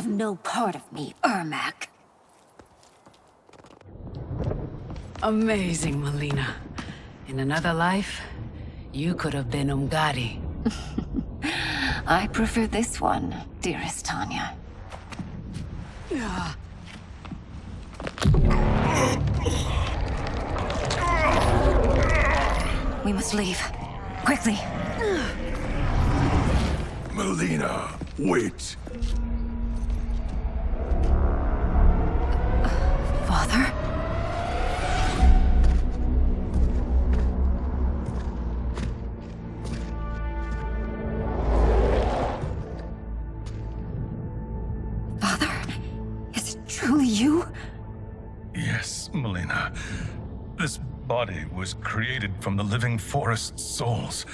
have no part of me, Ermac. Amazing, Melina. In another life, you could have been Umgadi. I prefer this one, dearest Tanya. We must leave. Quickly. Melina, wait. Father? Father? Is it truly you? Yes, Melina. This body was created from the living forest's souls.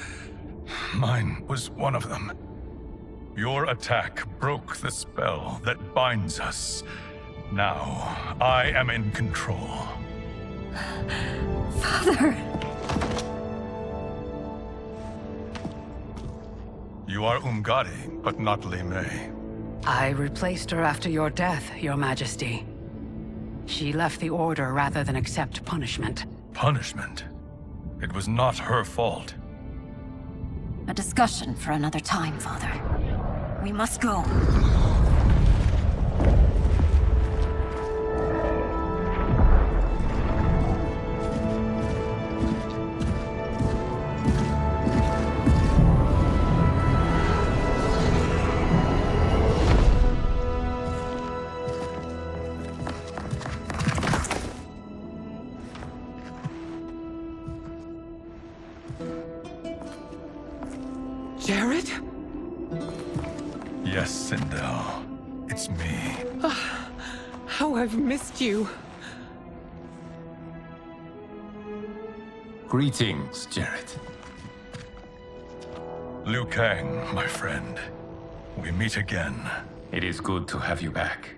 Mine was one of them. Your attack broke the spell that binds us. Now, I am in control. Father! You are Umgadi, but not Li Mei. I replaced her after your death, Your Majesty. She left the Order rather than accept punishment. Punishment? It was not her fault. A discussion for another time, Father. We must go. Jared? Yes, Sindel. It's me. How I've missed you. Greetings, Jared. Liu Kang, my friend. We meet again. It is good to have you back.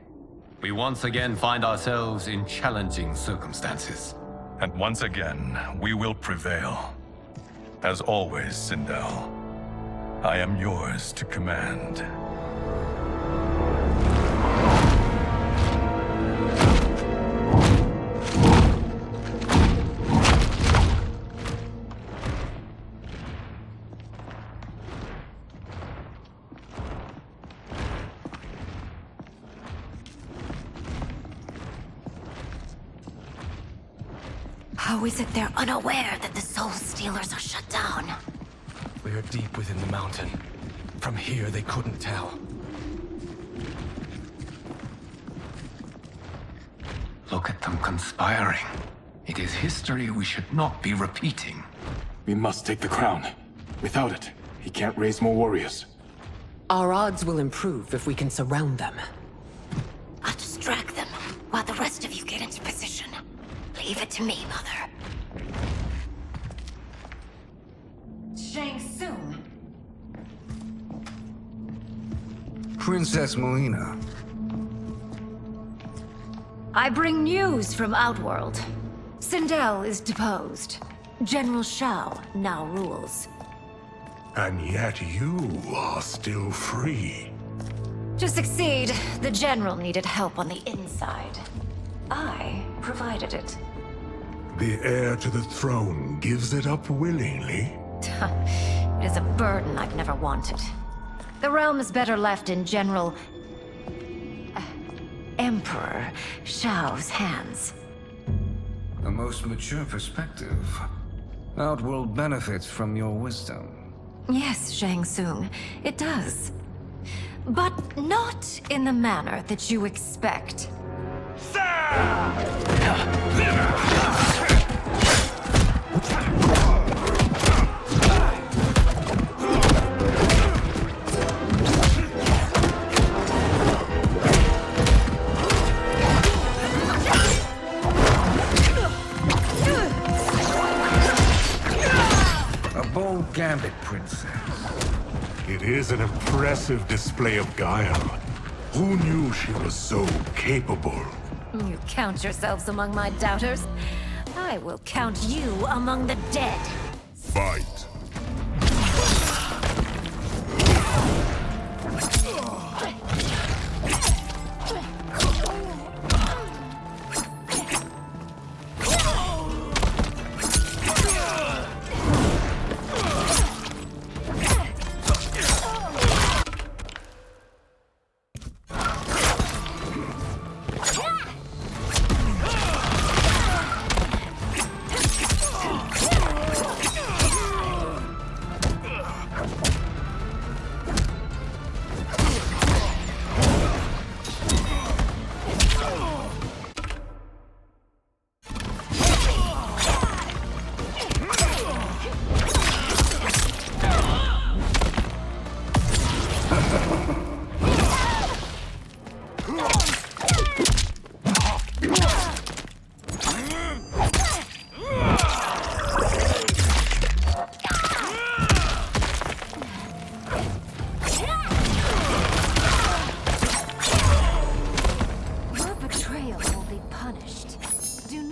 We once again find ourselves in challenging circumstances. And once again, we will prevail. As always, Sindel, I am yours to command. How is it they're unaware that the Soul Stealers are shut down? We are deep within the mountain. From here, they couldn't tell. Look at them conspiring. It is history we should not be repeating. We must take the crown. Without it, he can't raise more warriors. Our odds will improve if we can surround them. I'll distract them while the rest of you get into position. Leave it to me, Mother. Shang Tsung. Princess Melina. I bring news from Outworld. Sindel is deposed. General Shao now rules. And yet you are still free. To succeed, the General needed help on the inside. I provided it. The heir to the throne gives it up willingly. It is a burden I've never wanted. The realm is better left in General... Emperor Shao's hands. A most mature perspective. Outworld benefits from your wisdom. Yes, Shang Tsung, it does. But not in the manner that you expect. A bold gambit, Princess. It is an impressive display of guile. Who knew she was so capable? You count yourselves among my doubters. I will count you among the dead. Fight.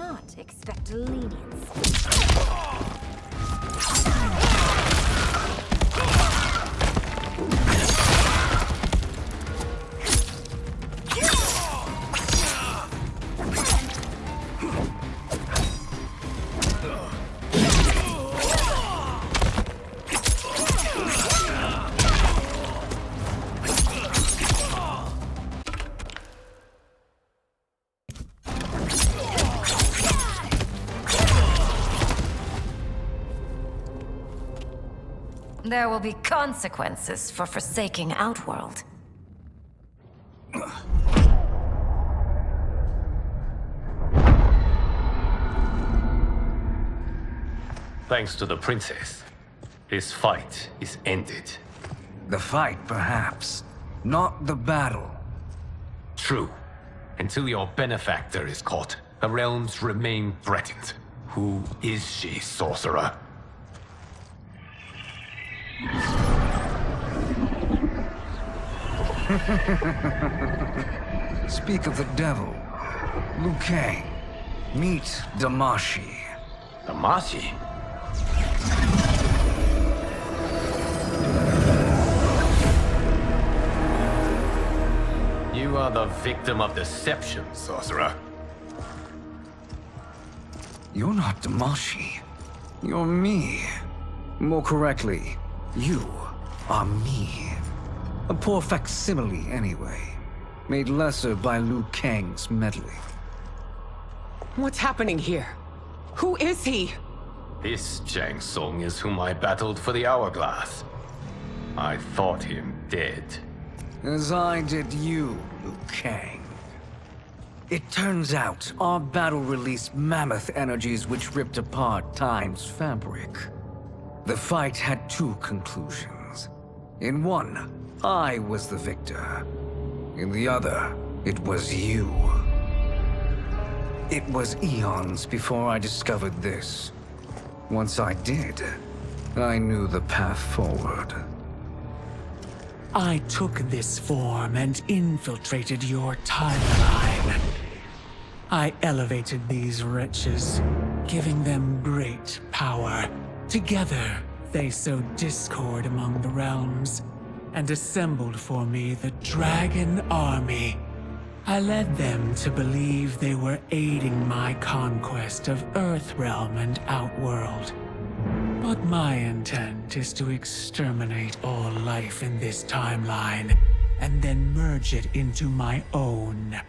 not expect lenience. There will be consequences for forsaking Outworld. Thanks to the princess, this fight is ended. The fight, perhaps. Not the battle. True. Until your benefactor is caught, the realms remain threatened. Who is she, sorcerer? Speak of the devil. Liu Kang. Meet Damashi. Damashi? You are the victim of deception, sorcerer. You're not Damashi. You're me. More correctly, you are me. A poor facsimile, anyway. Made lesser by Liu Kang's meddling. What's happening here? Who is he? This Shang Tsung is whom I battled for the Hourglass. I thought him dead. As I did you, Liu Kang. It turns out our battle released mammoth energies which ripped apart time's fabric. The fight had two conclusions. In one, I was the victor. In the other, it was you. It was eons before I discovered this. Once I did, I knew the path forward. I took this form and infiltrated your timeline. I elevated these wretches, giving them great power. Together, they sowed discord among the realms, and assembled for me the Dragon Army. I led them to believe they were aiding my conquest of Earthrealm and Outworld. But my intent is to exterminate all life in this timeline, and then merge it into my own.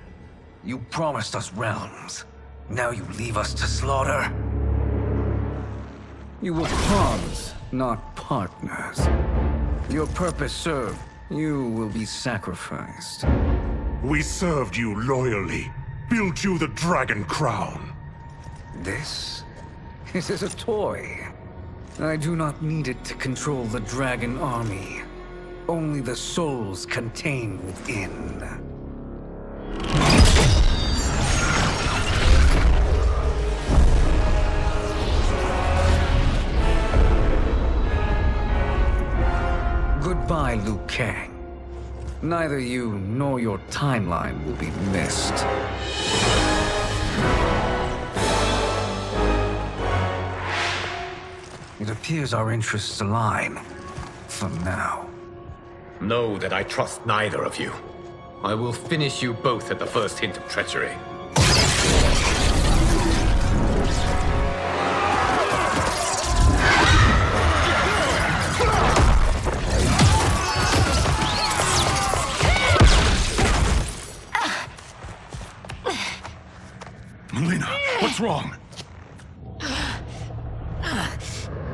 You promised us realms. Now you leave us to slaughter? You were pawns, not partners. Your purpose served. You will be sacrificed. We served you loyally, built you the Dragon Crown. This is a toy. I do not need it to control the Dragon Army. Only the souls contained within. Goodbye, Liu Kang. Neither you nor your timeline will be missed. It appears our interests align. For now. Know that I trust neither of you. I will finish you both at the first hint of treachery. Melina, what's wrong?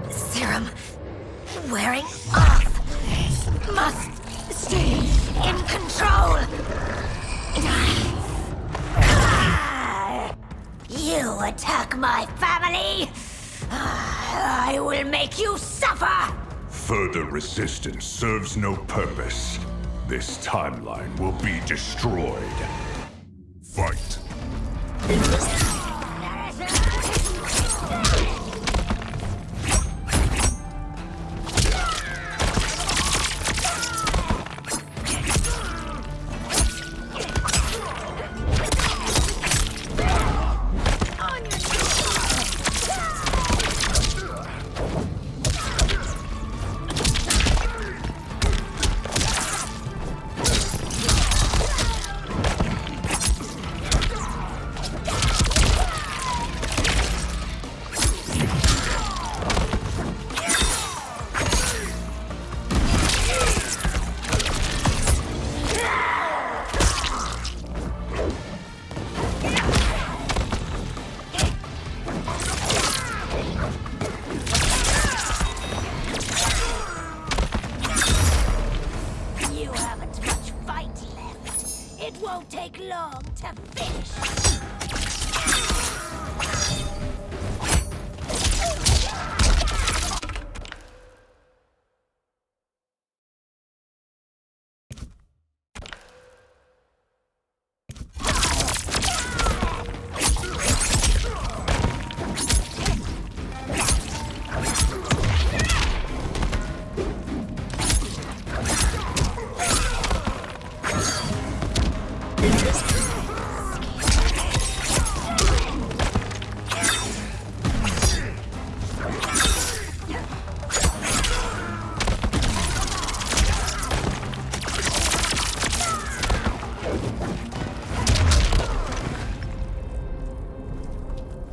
Serum wearing off. Must stay in control. You attack my family. I will make you suffer. Further resistance serves no purpose. This timeline will be destroyed. Fight. On your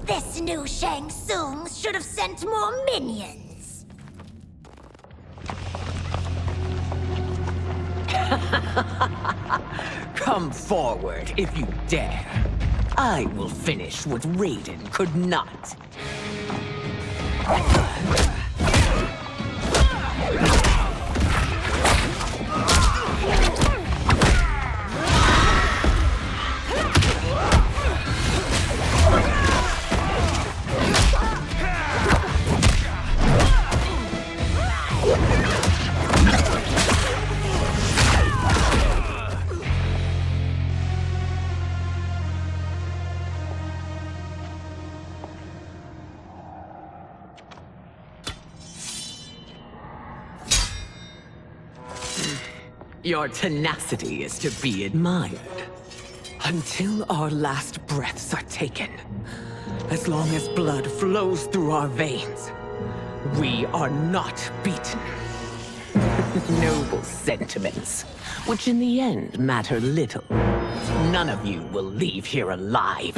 This new Shang Tsung should have sent more minions. Come forward if you dare. I will finish what Raiden could not. Your tenacity is to be admired. Until our last breaths are taken, as long as blood flows through our veins, we are not beaten. Noble sentiments, which in the end matter little. None of you will leave here alive.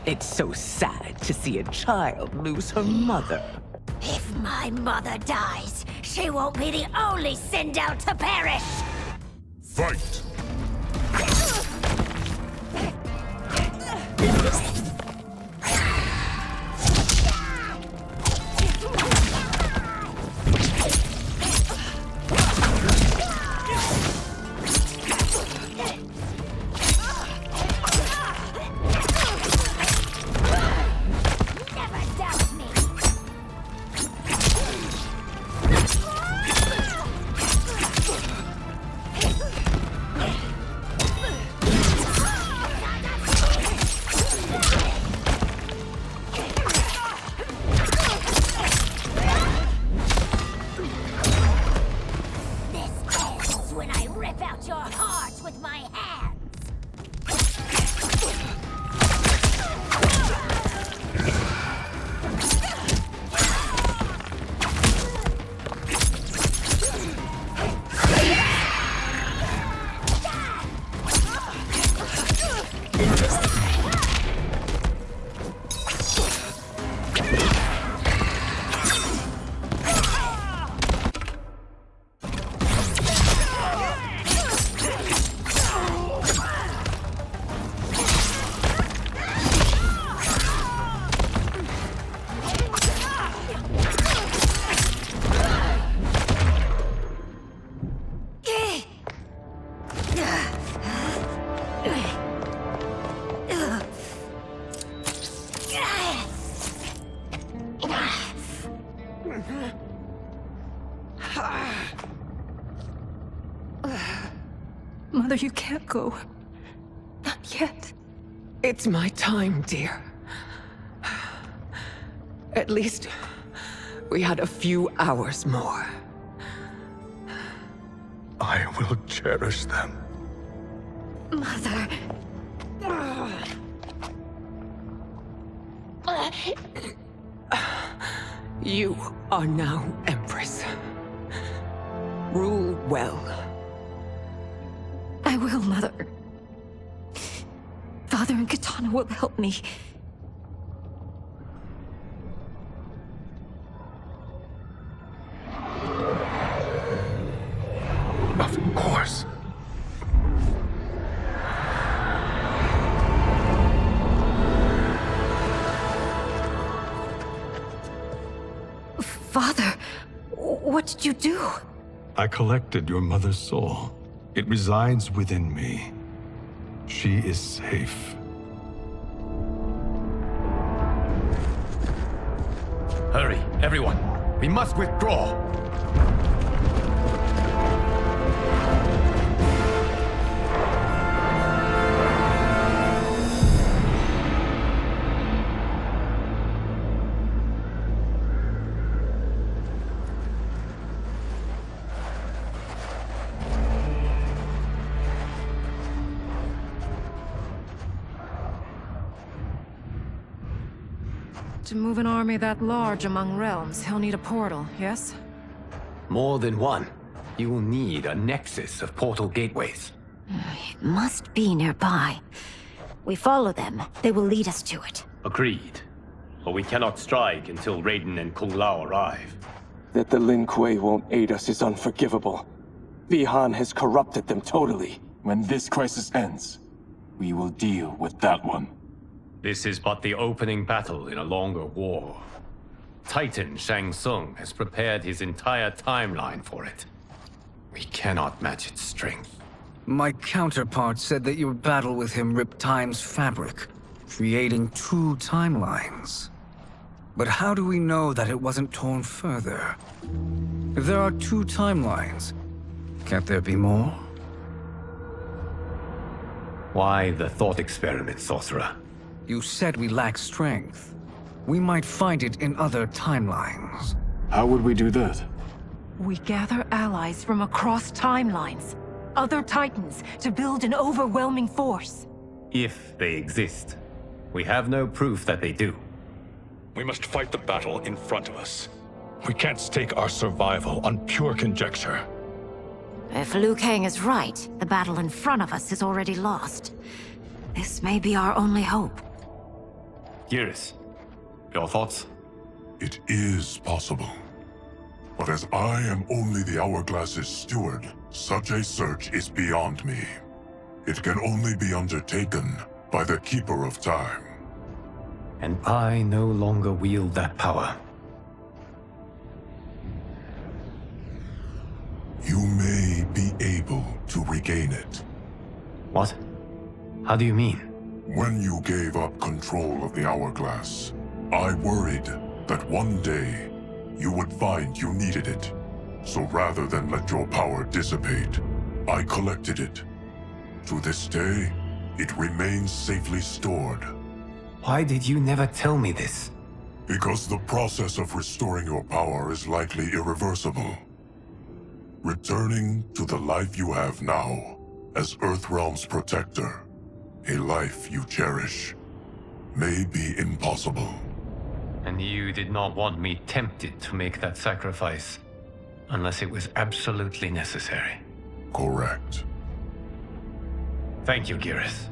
It's so sad to see a child lose her mother. If my mother dies, she won't be the only Sindel to perish! Fight! Mother, you can't go. Not yet. It's my time, dear. At least, we had a few hours more. I will cherish them. Mother... You are now Empress. Rule well. I will, Mother. Father and Katana will help me. Of course. Father, what did you do? I collected your mother's soul. It resides within me. She is safe. Hurry, everyone. We must withdraw. To move an army that large among realms, he'll need a portal, yes? More than one. You will need a nexus of portal gateways. It must be nearby. We follow them, they will lead us to it. Agreed. But we cannot strike until Raiden and Kung Lao arrive. That the Lin Kuei won't aid us is unforgivable. Bihan has corrupted them totally. When this crisis ends, we will deal with that one. This is but the opening battle in a longer war. Titan Shang Tsung has prepared his entire timeline for it. We cannot match its strength. My counterpart said that your battle with him ripped time's fabric, creating two timelines. But how do we know that it wasn't torn further? If there are two timelines, can't there be more? Why the thought experiment, Sorcerer? You said we lack strength. We might find it in other timelines. How would we do that? We gather allies from across timelines, other Titans, to build an overwhelming force. If they exist. We have no proof that they do. We must fight the battle in front of us. We can't stake our survival on pure conjecture. If Liu Kang is right, the battle in front of us is already lost. This may be our only hope. Geras, your thoughts? It is possible. But as I am only the Hourglass's steward, such a search is beyond me. It can only be undertaken by the Keeper of Time. And I no longer wield that power. You may be able to regain it. What? How do you mean? When you gave up control of the Hourglass, I worried that one day you would find you needed it. So rather than let your power dissipate, I collected it. To this day, it remains safely stored. Why did you never tell me this? Because the process of restoring your power is likely irreversible. Returning to the life you have now, as Earthrealm's protector, a life you cherish, may be impossible. And you did not want me tempted to make that sacrifice, unless it was absolutely necessary. Correct. Thank you, Geras.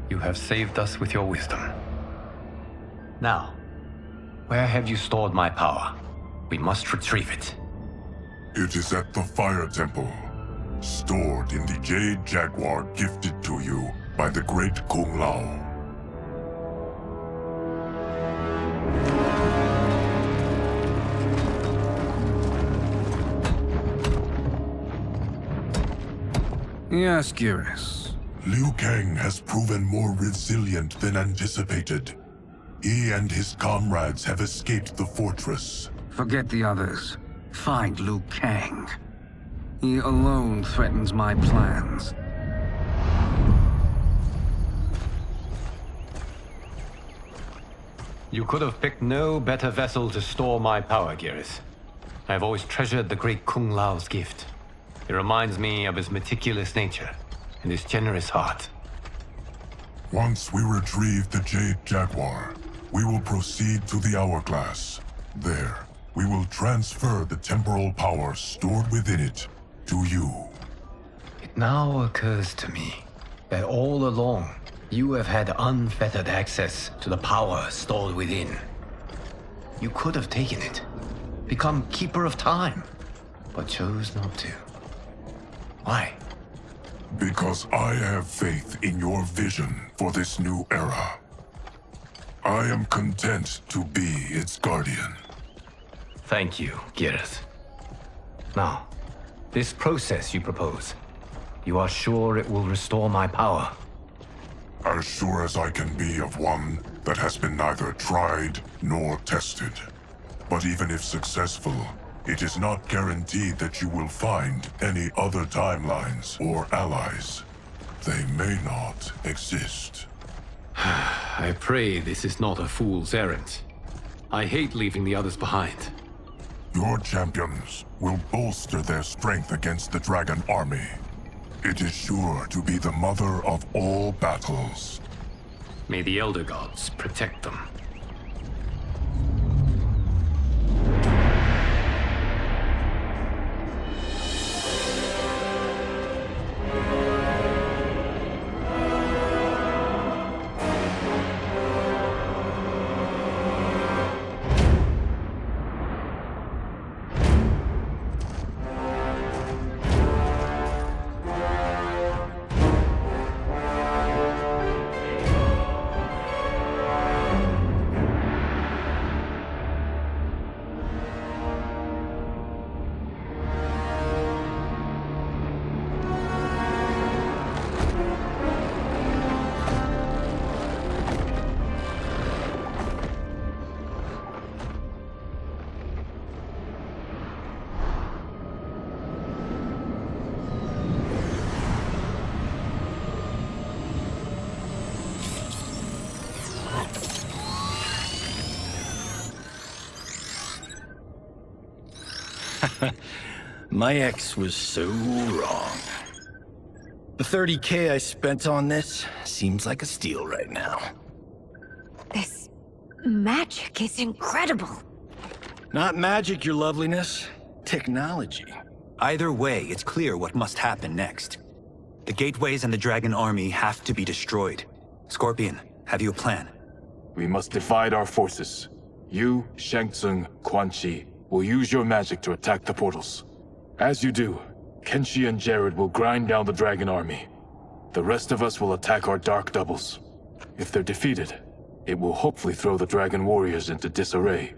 You have saved us with your wisdom. Now, where have you stored my power? We must retrieve it. It is at the Fire Temple, stored in the Jade Jaguar gifted to you by the great Kung Lao. Yes, Geras. Liu Kang has proven more resilient than anticipated. He and his comrades have escaped the fortress. Forget the others. Find Liu Kang. He alone threatens my plans. You could have picked no better vessel to store my power, Geras. I have always treasured the great Kung Lao's gift. It reminds me of his meticulous nature and his generous heart. Once we retrieve the Jade Jaguar, we will proceed to the Hourglass. There, we will transfer the temporal power stored within it to you. It now occurs to me that all along, you have had unfettered access to the power stored within. You could have taken it, become Keeper of Time, but chose not to. Why? Because I have faith in your vision for this new era. I am content to be its guardian. Thank you, Geras. Now, this process you propose, you are sure it will restore my power? As sure as I can be of one that has been neither tried nor tested. But even if successful, it is not guaranteed that you will find any other timelines or allies. They may not exist. I pray this is not a fool's errand. I hate leaving the others behind. Your champions will bolster their strength against the Dragon Army. It is sure to be the mother of all battles. May the Elder Gods protect them. My ex was so wrong. The 30K I spent on this seems like a steal right now. This magic is incredible. Not magic, your loveliness. Technology. Either way, it's clear what must happen next. The gateways and the Dragon Army have to be destroyed. Scorpion, have you a plan? We must divide our forces. You, Shang Tsung, Quan Chi, will use your magic to attack the portals. As you do, Kenshi and Jared will grind down the Dragon Army. The rest of us will attack our dark doubles. If they're defeated, it will hopefully throw the Dragon Warriors into disarray.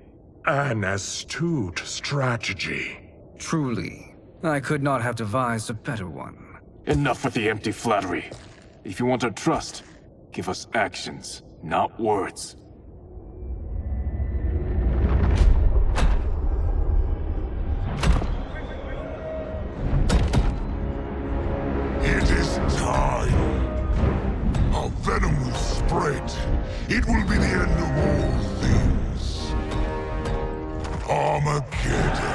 An astute strategy. Truly, I could not have devised a better one. Enough with the empty flattery. If you want our trust, give us actions, not words. It is time. Our venom will spread. It will be the end of all things. Armageddon.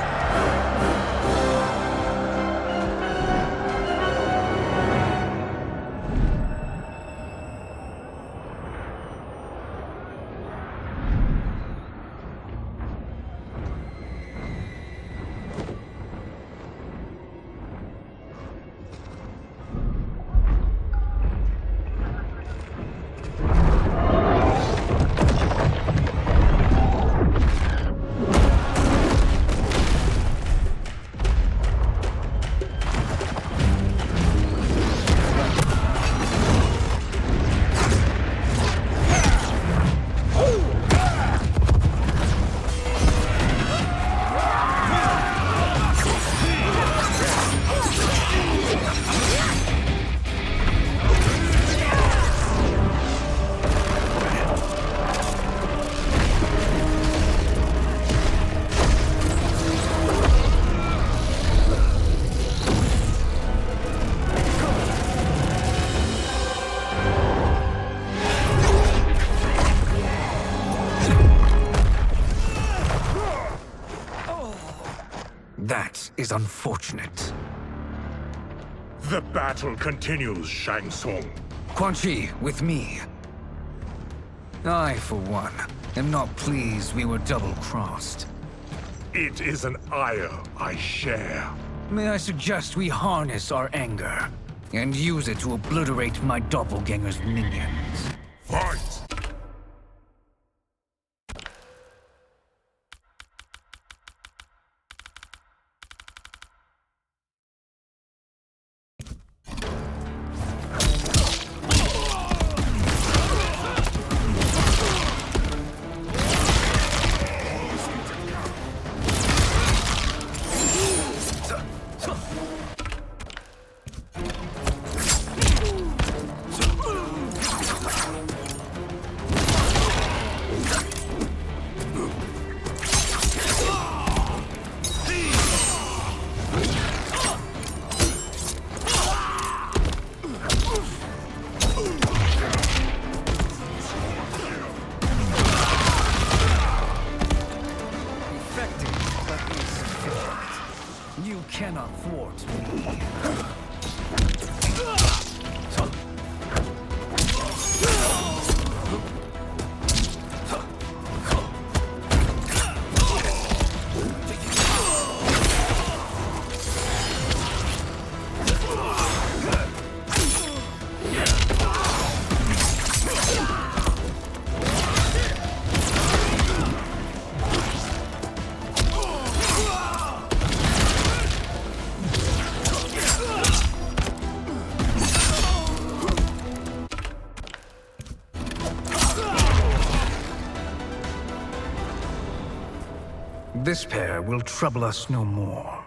That is unfortunate. The battle continues, Shang Tsung. Quan Chi, with me. I, for one, am not pleased we were double-crossed. It is an ire I share. May I suggest we harness our anger and use it to obliterate my doppelganger's minions? Fight! You cannot thwart me. This pair will trouble us no more.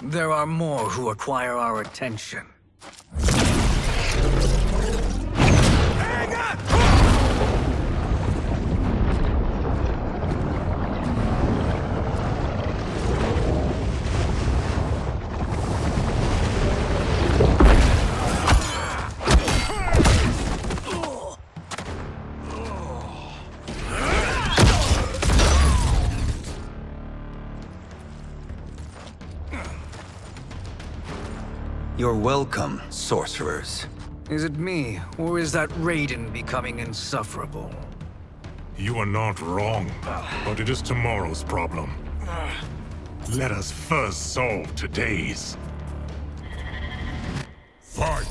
There are more who acquire our attention. You're welcome, sorcerers. Is it me, or is that Raiden becoming insufferable? You are not wrong, but it is tomorrow's problem. Let us first solve today's. Fight!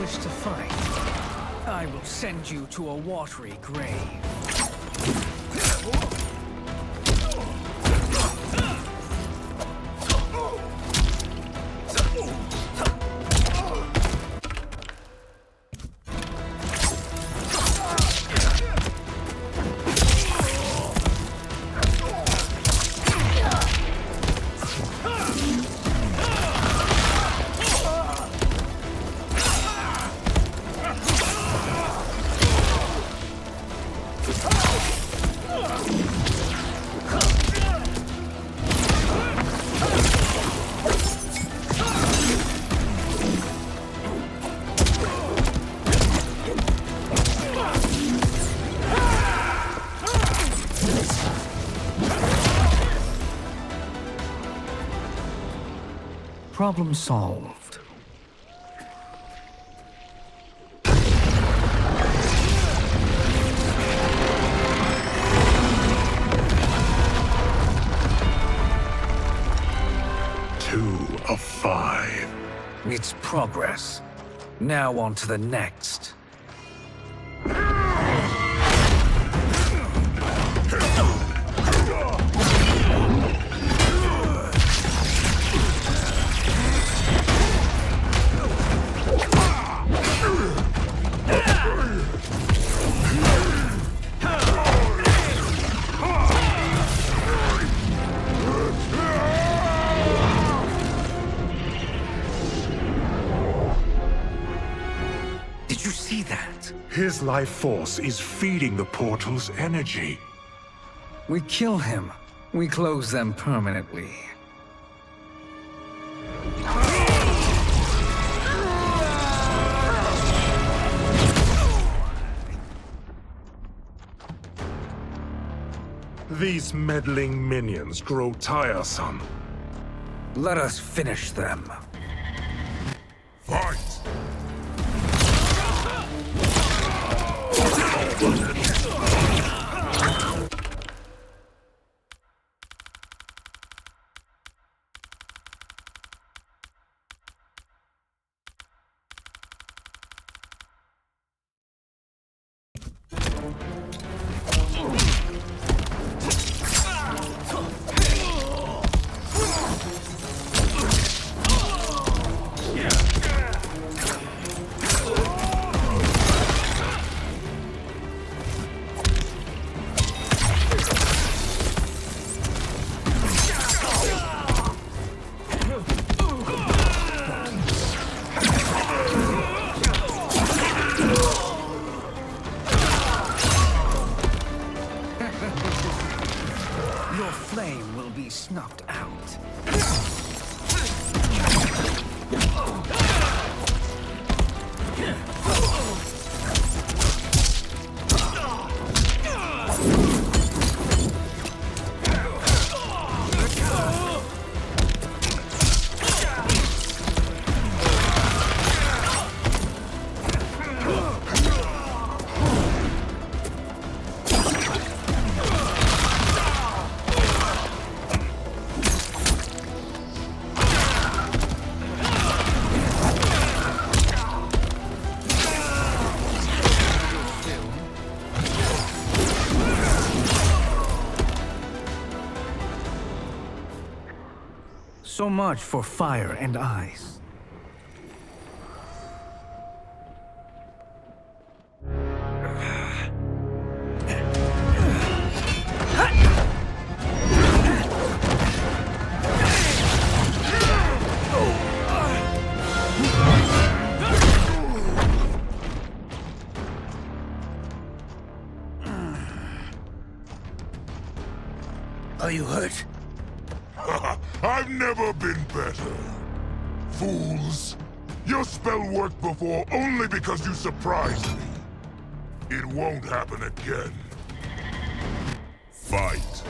Wish to fight, I will send you to a watery grave. Problem solved. Two of 5. It's progress. Now on to the next. Did you see that? His life force is feeding the portal's energy. We kill him. We close them permanently. These meddling minions grow tiresome. Let us finish them. Fight! Your flame will be snuffed out. So much for fire and ice. Are you hurt? I've never been better. Fools. Your spell worked before only because you surprised me. It won't happen again. Fight.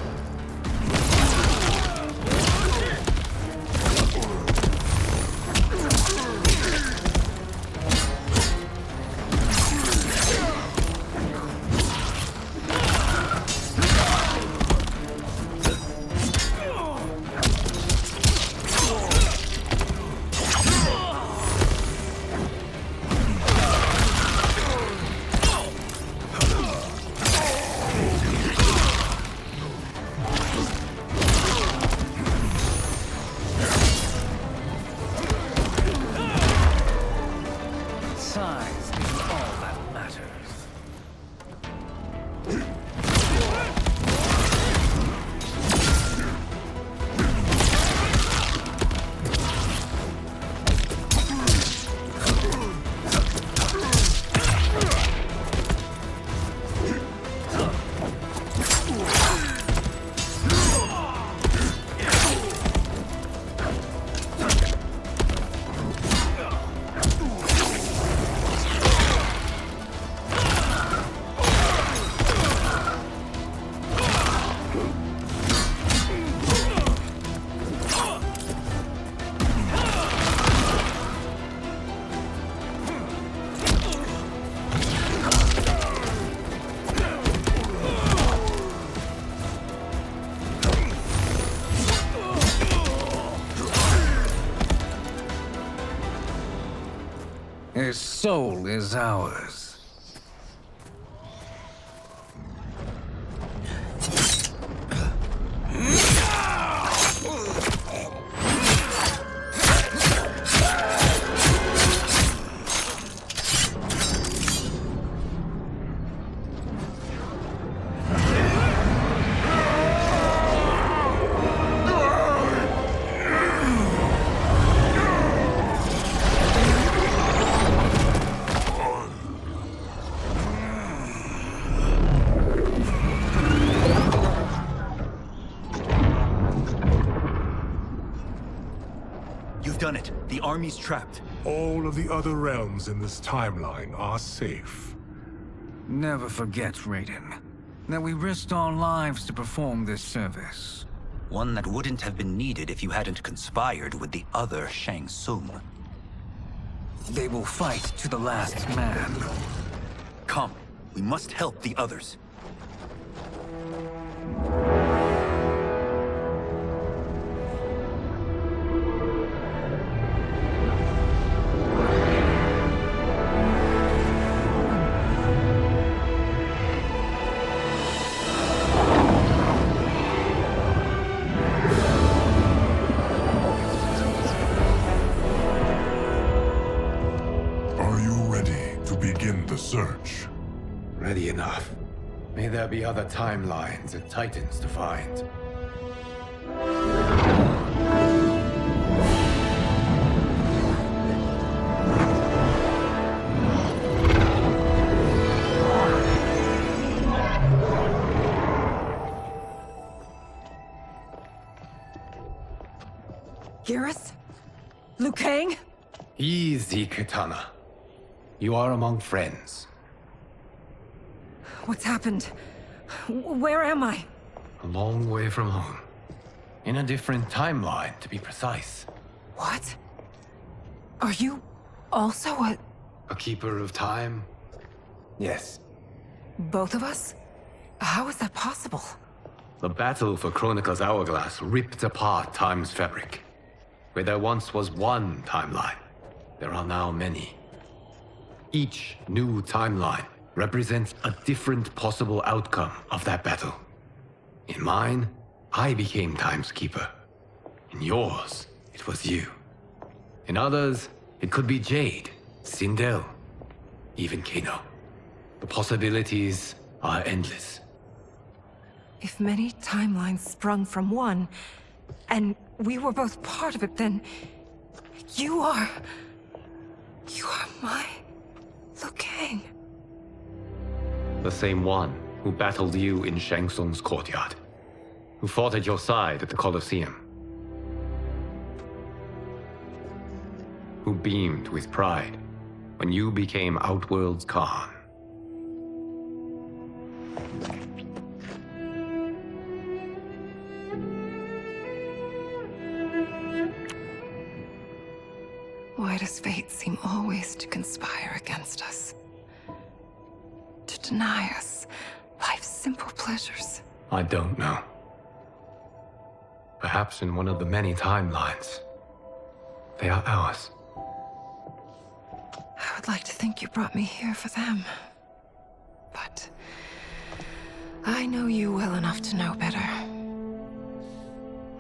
Size isn't all that matters. His soul is ours. You've done it. The army's trapped. All of the other realms in this timeline are safe. Never forget, Raiden, that we risked our lives to perform this service. One that wouldn't have been needed if you hadn't conspired with the other Shang Tsung. They will fight to the last man. Come, we must help the others. Are you ready to begin the search? Ready enough. May there be other timelines and titans to find. Garrus? Liu Kang? Easy, Katana. You are among friends. What's happened? Where am I? A long way from home. In a different timeline, to be precise. What? Are you also A keeper of time? Yes. both of us? How is that possible? The battle for Chronica's Hourglass ripped apart time's fabric. Where there once was one timeline, there are now many. Each new timeline represents a different possible outcome of that battle. In mine, I became Time's Keeper. In yours, it was you. In others, it could be Jade, Sindel, even Kano. The possibilities are endless. If many timelines sprung from one, and we were both part of it, then you are my Liu Kang. The same one who battled you in Shang Tsung's courtyard, who fought at your side at the Colosseum, who beamed with pride when you became Outworld's Khan. Why does fate seem always to conspire against us? To deny us life's simple pleasures? I don't know. Perhaps in one of the many timelines, they are ours. I would like to think you brought me here for them. But I know you well enough to know better.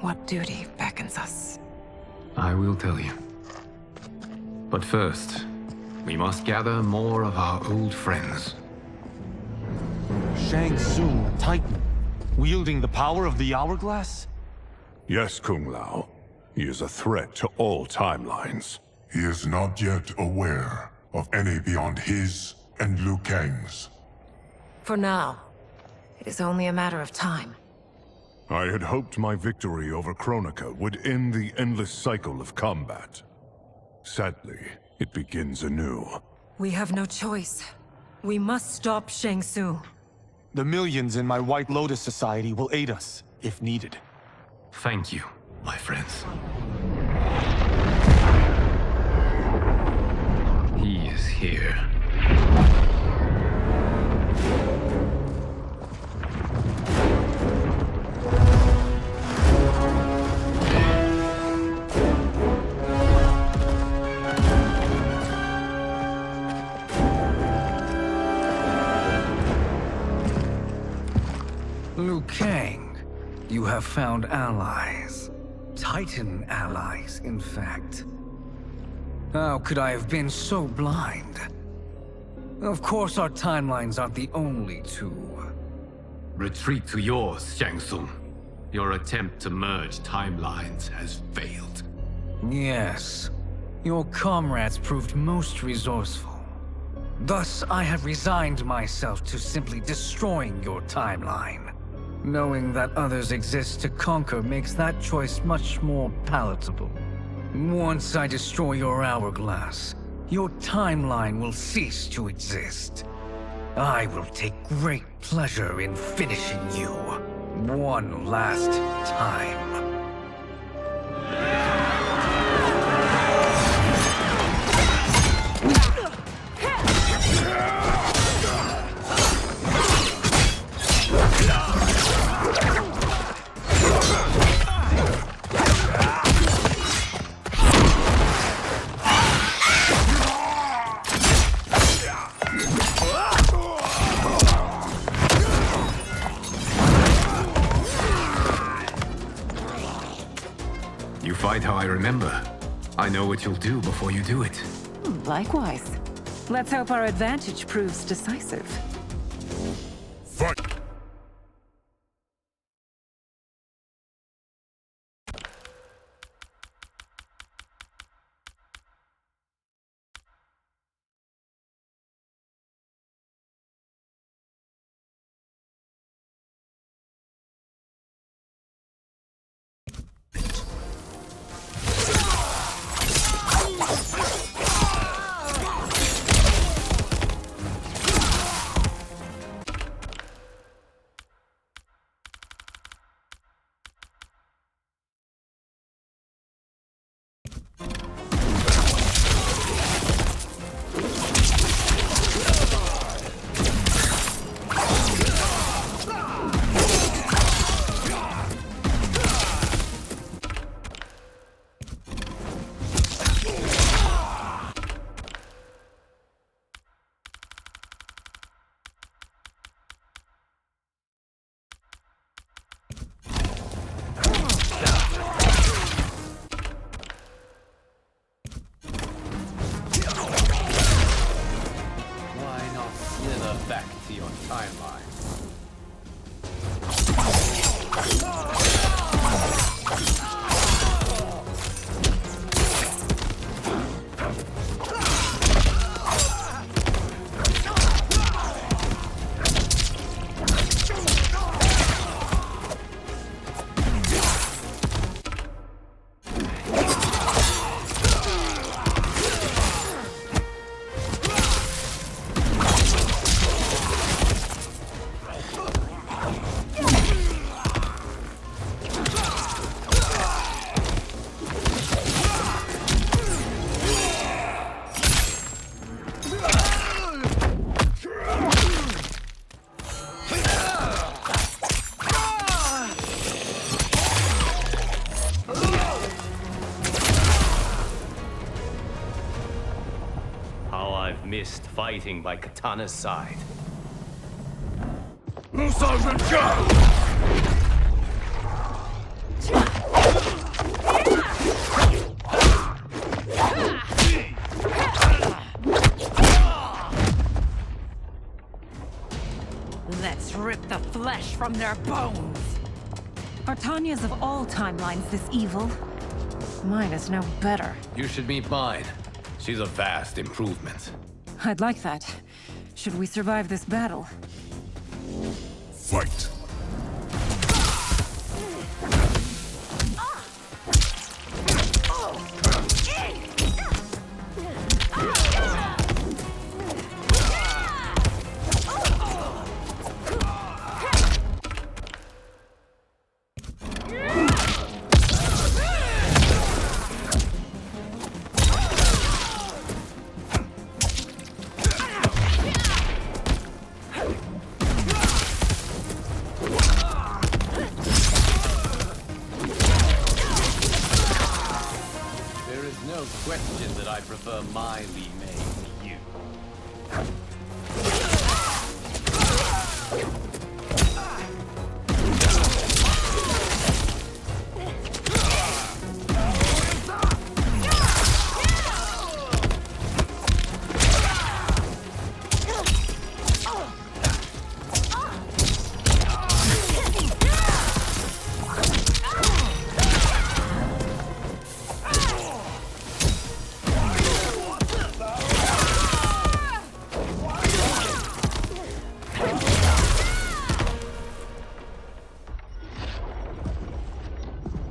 What duty beckons us? I will tell you. But first, we must gather more of our old friends. Shang Tsung, a Titan, wielding the power of the Hourglass? Yes, Kung Lao. He is a threat to all timelines. He is not yet aware of any beyond his and Liu Kang's. For now, it is only a matter of time. I had hoped my victory over Kronika would end the endless cycle of combat. Sadly, it begins anew. We have no choice. We must stop Shang Tsung. The millions in my White Lotus Society will aid us, if needed. Thank you, my friends. He is here. Liu Kang, you have found allies. Titan allies, in fact. How could I have been so blind? Of course, our timelines aren't the only two. Retreat to yours, Shang Tsung. Your attempt to merge timelines has failed. Yes. Your comrades proved most resourceful. Thus, I have resigned myself to simply destroying your timeline. Knowing that others exist to conquer makes that choice much more palatable. Once I destroy your hourglass, your timeline will cease to exist. I will take great pleasure in finishing you one last time. Fight how I remember. I know what you'll do before you do it. Likewise. Let's hope our advantage proves decisive. Fight! Missed fighting by Katana's side. Let's rip the flesh from their bones! Are Tanya's of all timelines this evil? Mine is no better. You should meet mine. She's a vast improvement. I'd like that. Should we survive this battle? Fight. Question that I prefer my Li Mei to you.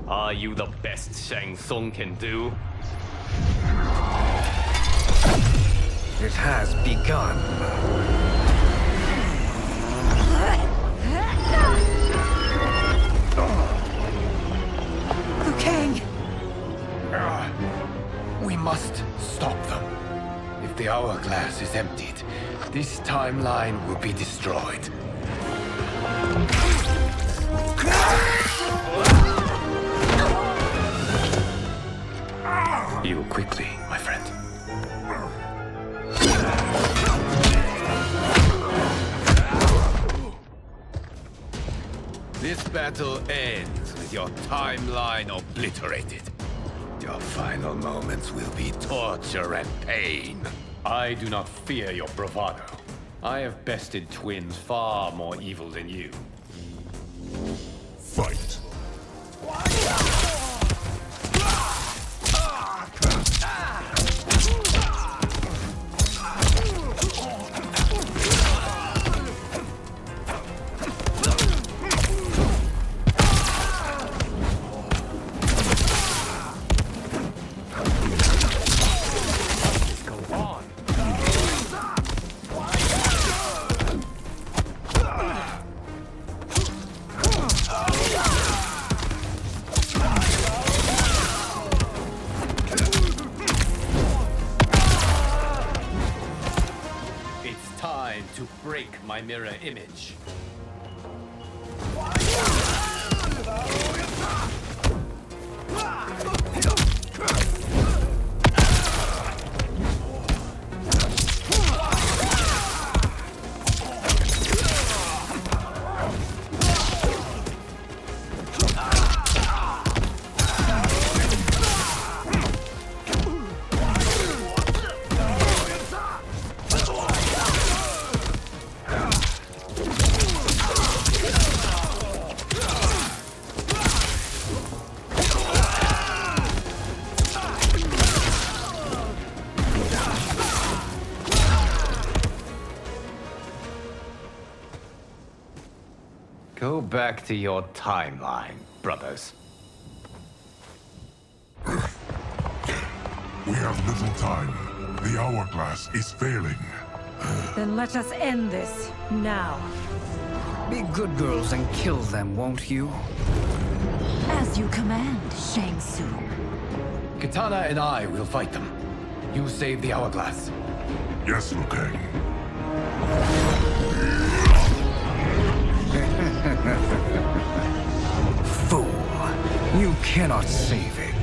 Are you the best Shang Tsung can do? It has begun. Liu Kang! We must stop them. If the hourglass is emptied, this timeline will be destroyed. Heal quickly, my friend. This battle ends with your timeline obliterated. Your final moments will be torture and pain. I do not fear your bravado. I have bested twins far more evil than you. Fight. To break my mirror image. Go back to your timeline, brothers. We have little time. The hourglass is failing. Then let us end this, now. Be good girls and kill them, won't you? As you command, Shang Tsung. Katana and I will fight them. You save the hourglass. Yes, Liu Kang. Fool. You cannot save it.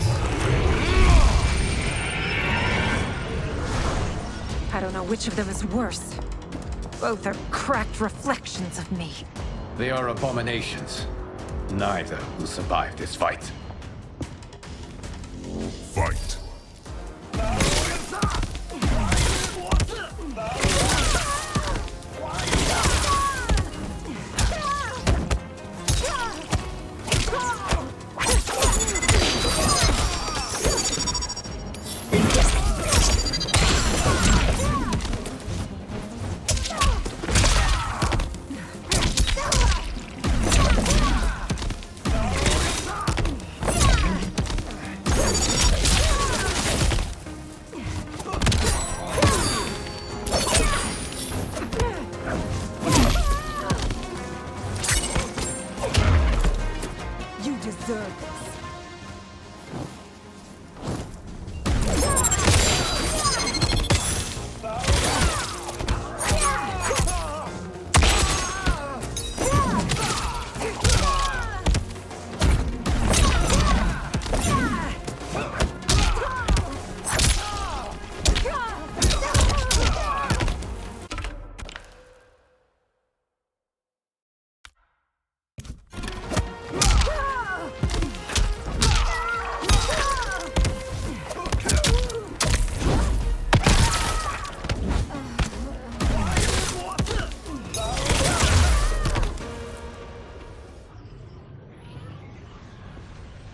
I don't know which of them is worse. Both are cracked reflections of me. They are abominations. Neither will survive this fight. Fight. You deserve this.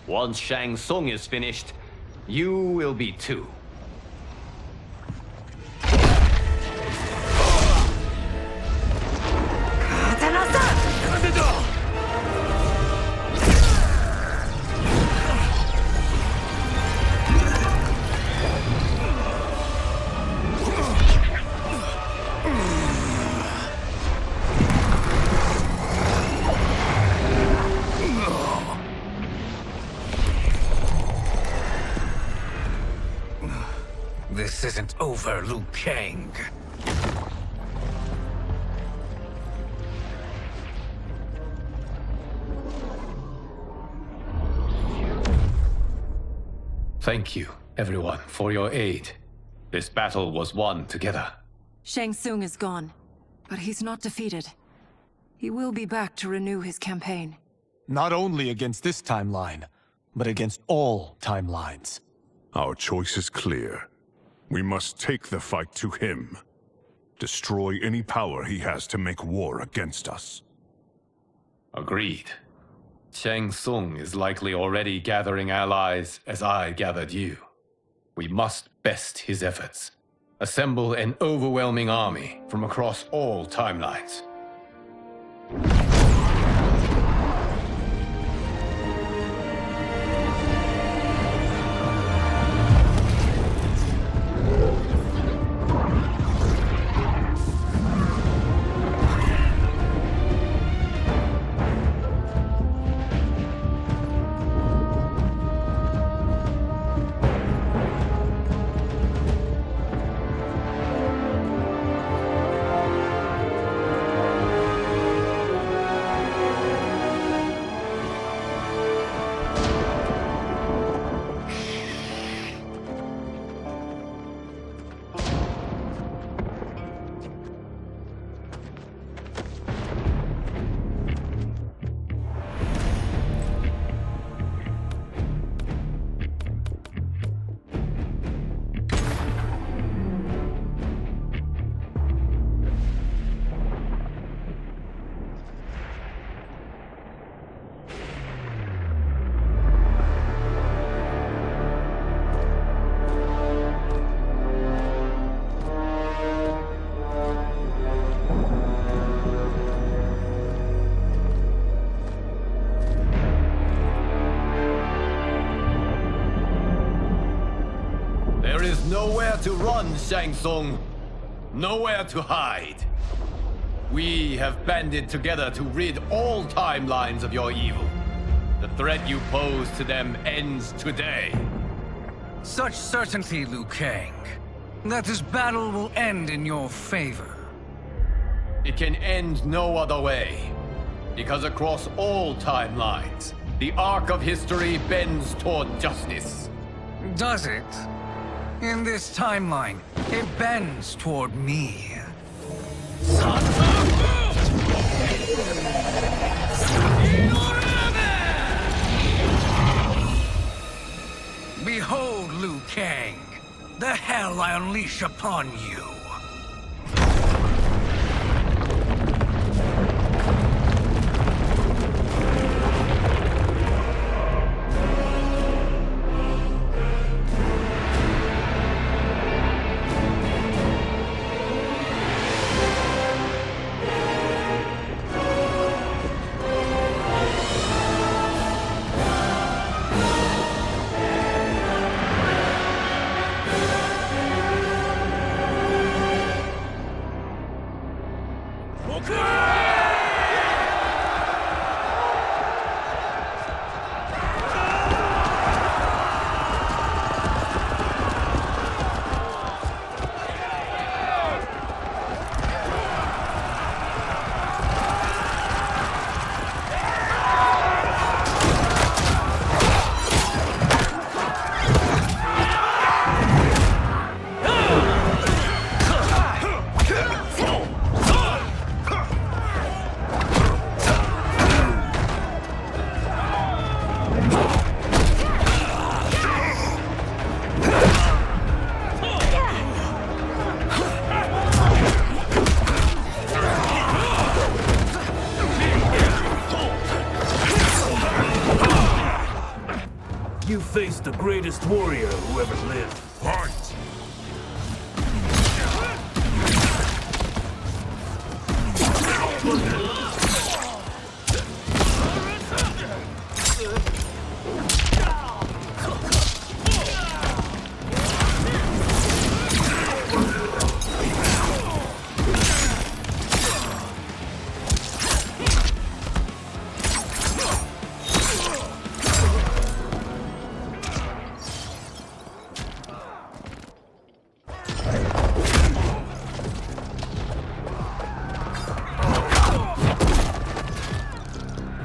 Once Shang Tsung is finished, you will be too. This isn't over, Liu Kang. Thank you, everyone, for your aid. This battle was won together. Shang Tsung is gone, but he's not defeated. He will be back to renew his campaign. Not only against this timeline, but against all timelines. Our choice is clear. We must take the fight to him. Destroy any power he has to make war against us. Agreed. Shang Tsung is likely already gathering allies as I gathered you. We must best his efforts. Assemble an overwhelming army from across all timelines. nowhere to run, Shang Tsung. Nowhere to hide. We have banded together to rid all timelines of your evil. The threat you pose to them ends today. Such certainty, Liu Kang, that this battle will end in your favor. It can end no other way. Because across all timelines, the arc of history bends toward justice. Does it? In this timeline, it bends toward me. Behold, Liu Kang, the hell I unleash upon you. You face the greatest warrior who ever lived. Fight!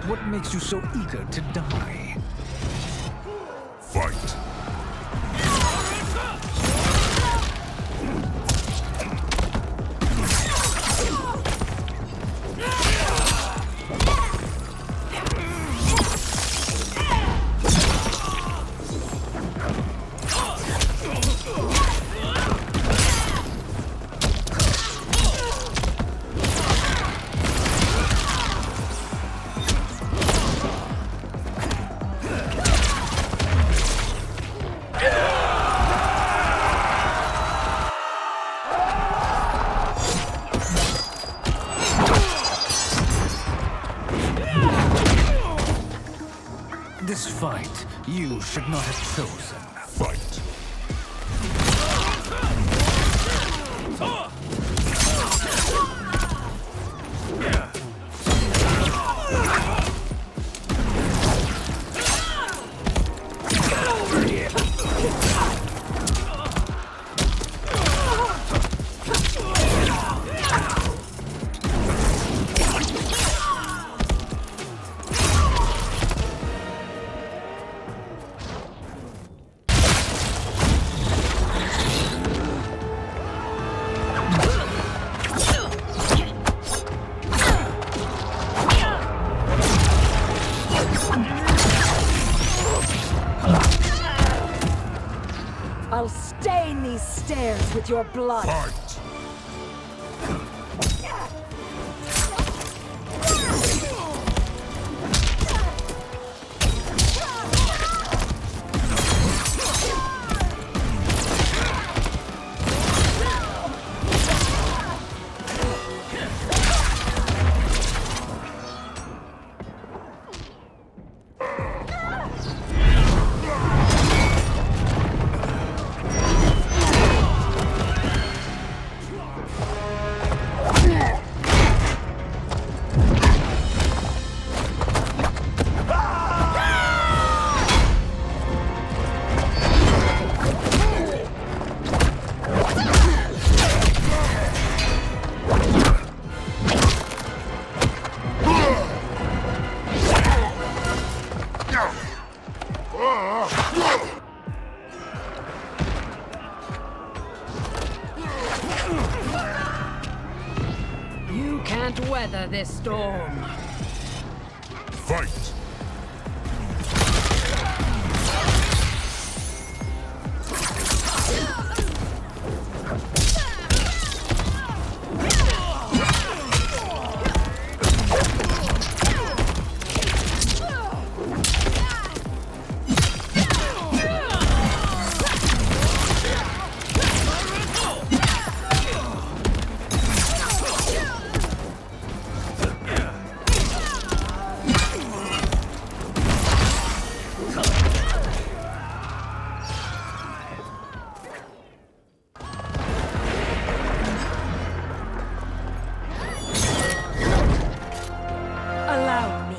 What makes you so eager to die? Fight! This fight, you should not have chosen. Fight! I'll stain these stairs with your blood. Fight! You can't weather this storm. Fight! Allow me.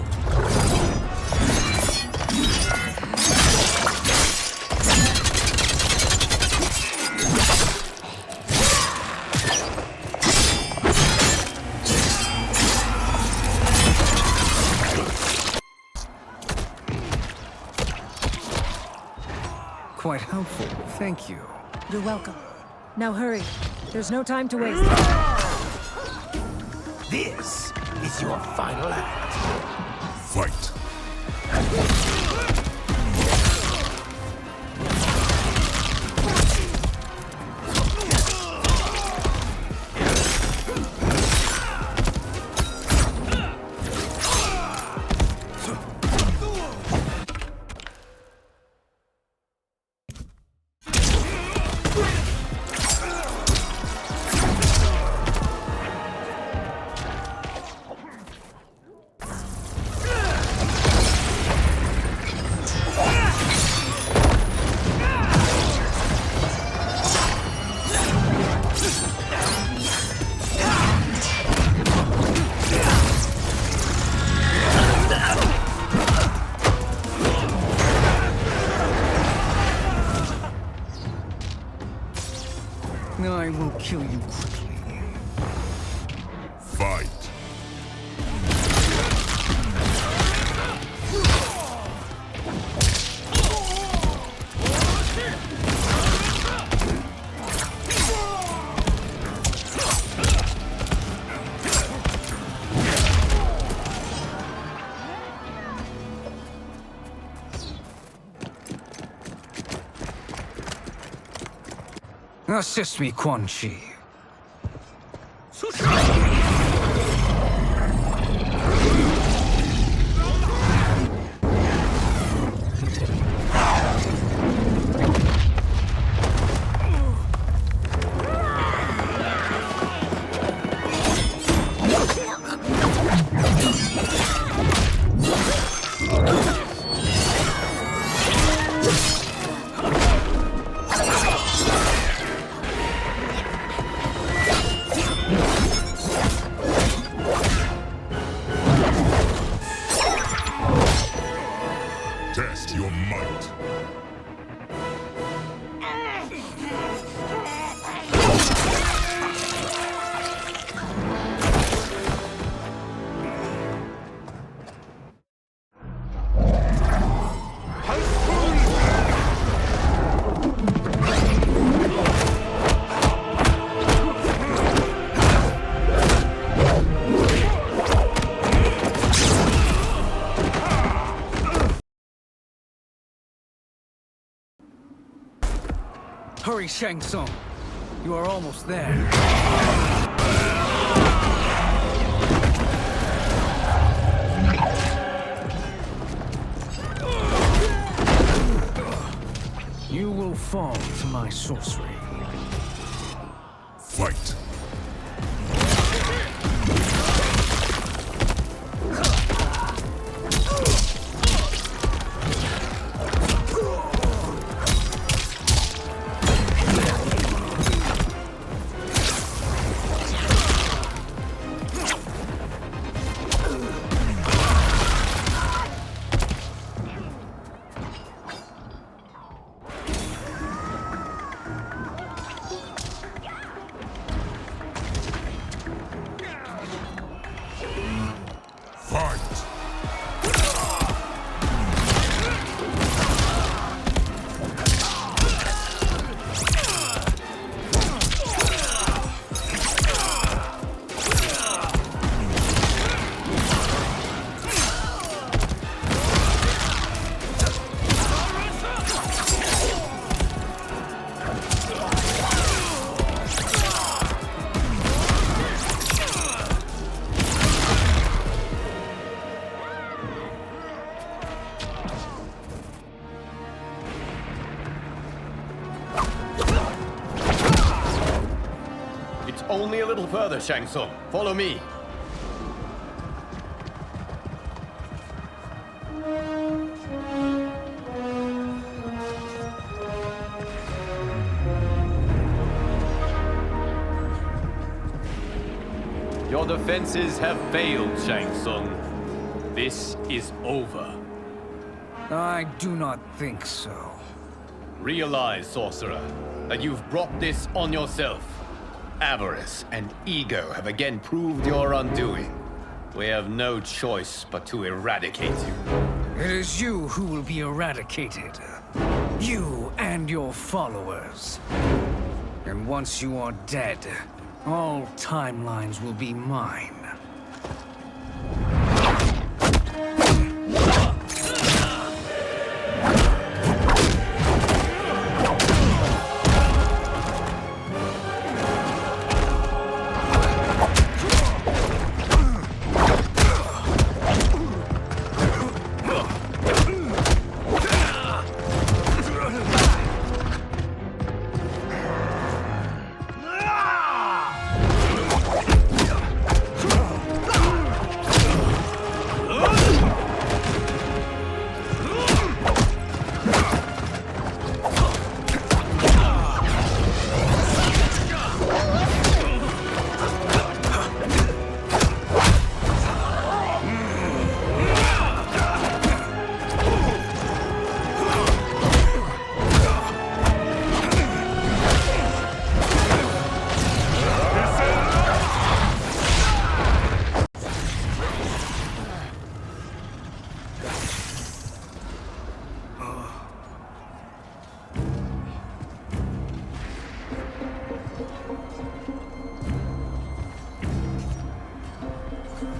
Quite helpful, thank you. You're welcome. Now hurry. There's no time to waste. This is your final act. Fight! I will kill you quickly. Fight! Assist me, Quan Chi. Test your might. Hurry, Shang Tsung. You are almost there. You will fall to my sorcery. Fight! Only a little further, Shang Tsung. Follow me. Your defenses have failed, Shang Tsung. This is over. I do not think so. Realize, sorcerer, that you've brought this on yourself. Avarice and ego have again proved your undoing. We have no choice but to eradicate you. It is you who will be eradicated. You and your followers. And once you are dead, all timelines will be mine.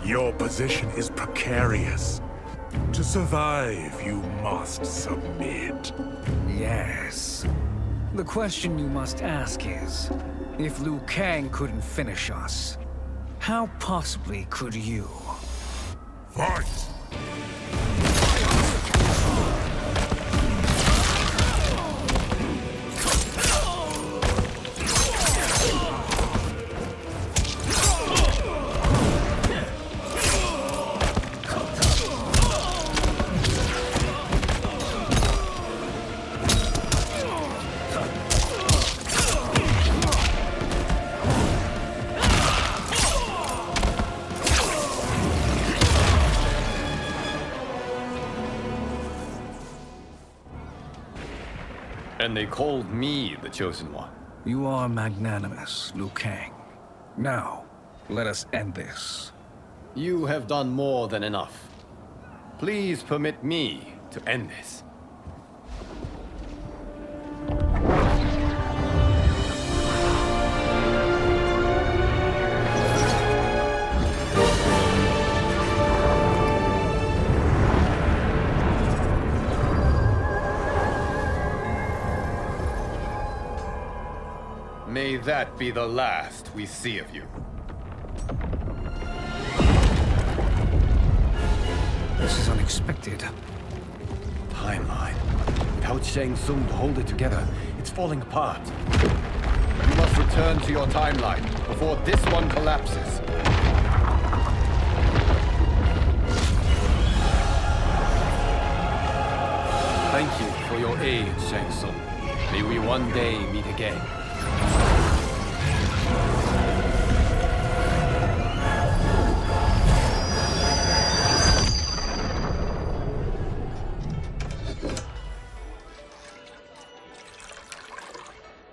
Your position is precarious. To survive, you must submit. Yes. The question you must ask is, if Liu Kang couldn't finish us, how possibly could you? Fight! And they called me the Chosen One. You are magnanimous, Liu Kang. Now, let us end this. You have done more than enough. Please permit me to end this. May that be the last we see of you. This is unexpected. Timeline. Without Shang Tsung to hold it together, it's falling apart. You must return to your timeline before this one collapses. Thank you for your aid, Shang Tsung. May we one day meet again.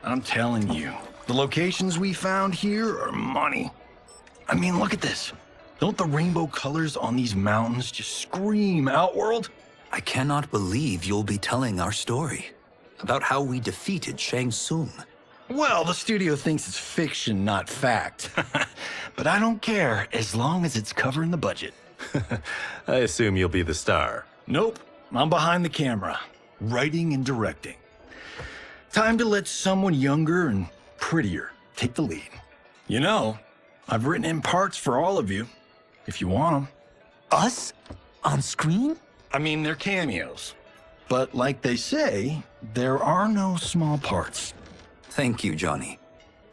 I'm telling you, the locations we found here are money. I mean, look at this. Don't the rainbow colors on these mountains just scream Outworld? I cannot believe you'll be telling our story about how we defeated Shang Tsung. Well, the studio thinks it's fiction, not fact. But I don't care, as long as it's covering the budget. I assume you'll be the star. Nope, I'm behind the camera, writing and directing. Time to let someone younger and prettier take the lead. You know, I've written in parts for all of you, if you want them. Us? On screen? I mean, they're cameos. But like they say, there are no small parts. Thank you, Johnny.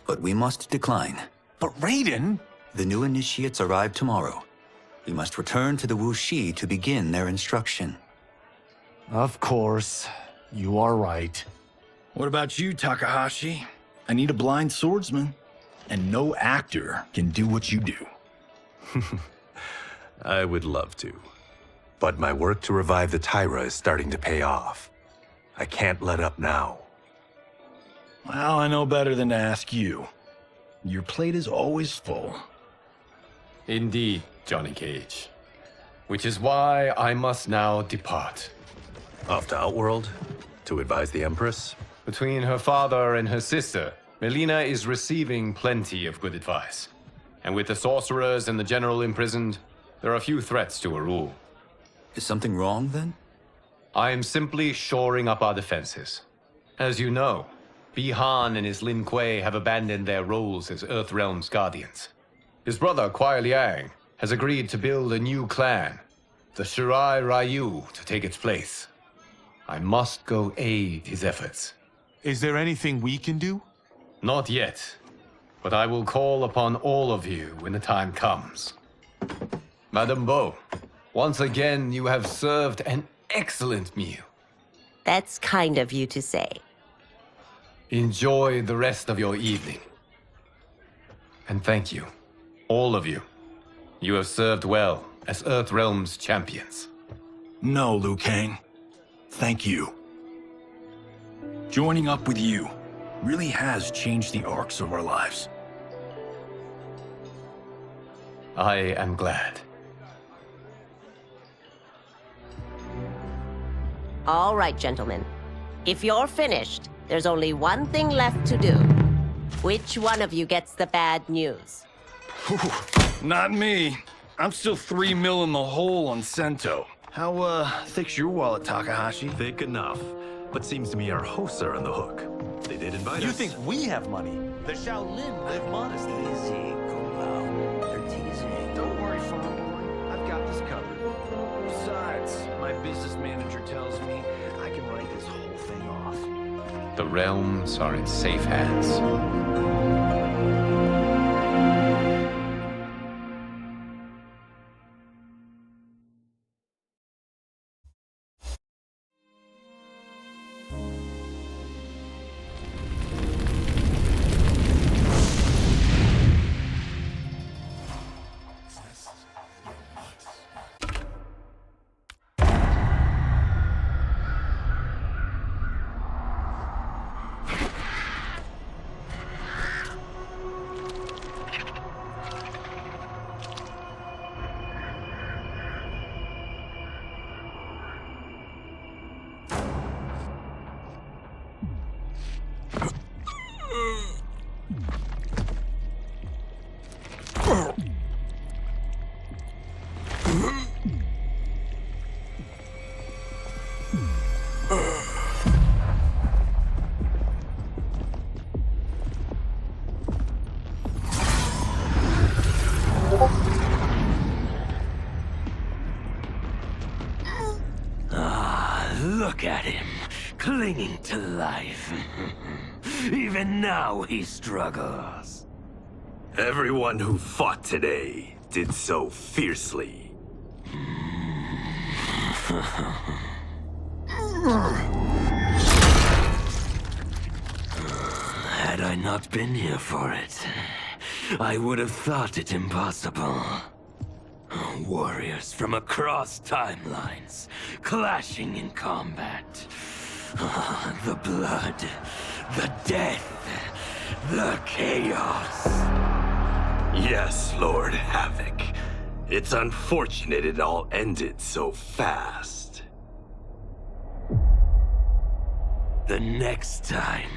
But we must decline. But Raiden... The new initiates arrive tomorrow. We must return to the Wuxi to begin their instruction. Of course. You are right. What about you, Takahashi? I need a blind swordsman. And no actor can do what you do. I would love to. But my work to revive the Tyra is starting to pay off. I can't let up now. Well, I know better than to ask you. Your plate is always full. Indeed, Johnny Cage. Which is why I must now depart. Off to Outworld? To advise the Empress? Between her father and her sister, Melina is receiving plenty of good advice. And with the sorcerers and the general imprisoned, there are few threats to her rule. Is something wrong, then? I am simply shoring up our defenses. As you know, Bi-Han and his Lin Kuei have abandoned their roles as Earthrealm's guardians. His brother, Kuai Liang, has agreed to build a new clan, the Shirai Ryu, to take its place. I must go aid his efforts. Is there anything we can do? Not yet, but I will call upon all of you when the time comes. Madame Bo, once again you have served an excellent meal. That's kind of you to say. Enjoy the rest of your evening. And thank you, all of you. You have served well as Earthrealm's champions. No, Liu Kang. Thank you. Joining up with you really has changed the arcs of our lives. I am glad. All right, gentlemen. If you're finished, there's only one thing left to do. Which one of you gets the bad news? Not me. I'm still 3 mil in the hole on Sento. How, thick's your wallet, Takahashi? Thick enough. But seems to me our hosts are on the hook. They did invite us. You think we have money? The Shaolin live modestly. Easy, Kung They're teasing. Don't worry, farm boy. I've got this covered. Besides, my business manager tells me I can write this whole thing off. The realms are in safe hands. Look at him, clinging to life. Even now he struggles. Everyone who fought today did so fiercely. Had I not been here for it, I would have thought it impossible. Warriors from across timelines, clashing in combat. The blood, the death, the chaos. Yes, Lord Havoc. It's unfortunate it all ended so fast. The next time,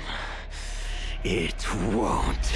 it won't.